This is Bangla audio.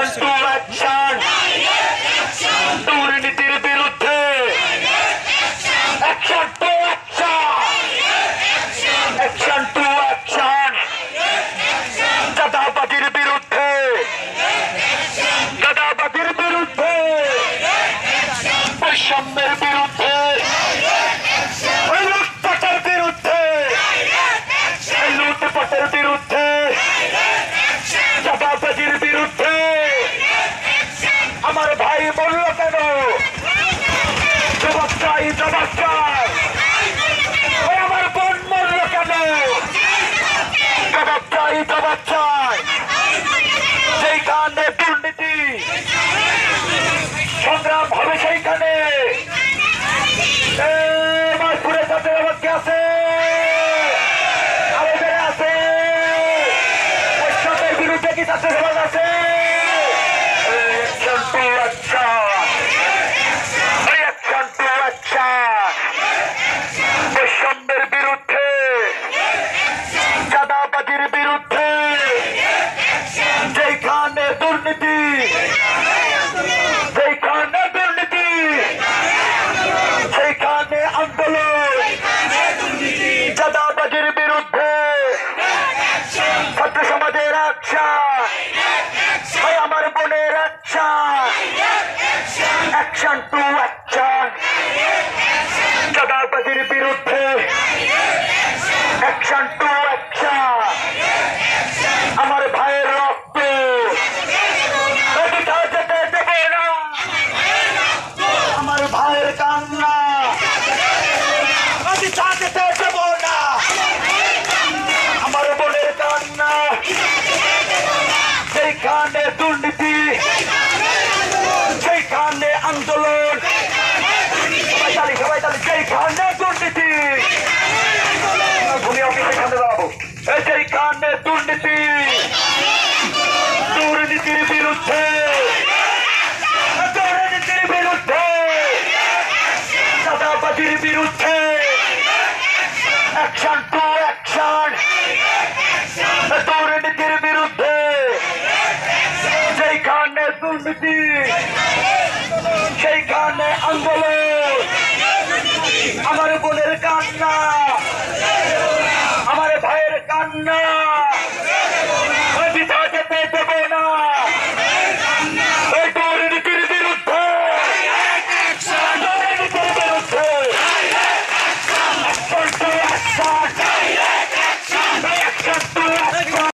অ্যাকশন টু অ্যাকশন, দুর্নীতির বিরুদ্ধে action to action, action to action, চাঁদাবাজির বিরুদ্ধে, চাঁদাবাজির বিরুদ্ধে, বৈষম্যের বিরুদ্ধে, লুটপাটের বিরুদ্ধে, লুটপাটের বিরুদ্ধে, চাঁদাবাজির বিরুদ্ধে। আমার ভাই বলল কেন? জবাব চাই, জবাব চাই। আমার বোন মরল কেন? জবাব চাই, জবাব চাই। যেইখানে দুর্নীতি সংগ্রাম হবে সেইখানে মালপুরে ছাত্রের আবাদকে আছে, আবেদনে আছে, বৈষম্যের বিরুদ্ধে কি ছাত্রের সমাজ আছে? Action to action, action to action, বৈষম্যের বিরুদ্ধে, চাঁদাবাজির বিরুদ্ধে, যেখানে দুর্নীতি, যেখানে দুর্নীতি, সেখানে আন্দোলন, চাঁদাবাজির বিরুদ্ধে ছাত্র সমাজের অ্যাকশন, আমার বোনের অ্যাকশন, অ্যাকশন টু অ্যাকশন, চাঁদাবাজির বিরুদ্ধে অ্যাকশন টু অ্যাকশন, আমার ভাইয়ের রক্ত যেতে দেব না, আমার ভাইয়ের কান্না যেতে দেব না, আমার বোনের কান্না, সেইখানে দুর্নীতি, সেইখানে আন্দোলন, সবাই তালি, সবাই তালি, সেইখানে দুর্নীতি, ভূমি অফিসে খানে যাবো, সেইখানে দুর্নীতি, দুর্নীতির বিরুদ্ধে, দুর্নীতির বিরুদ্ধে, চাঁদাবাজির বিরুদ্ধে অ্যাকশন টু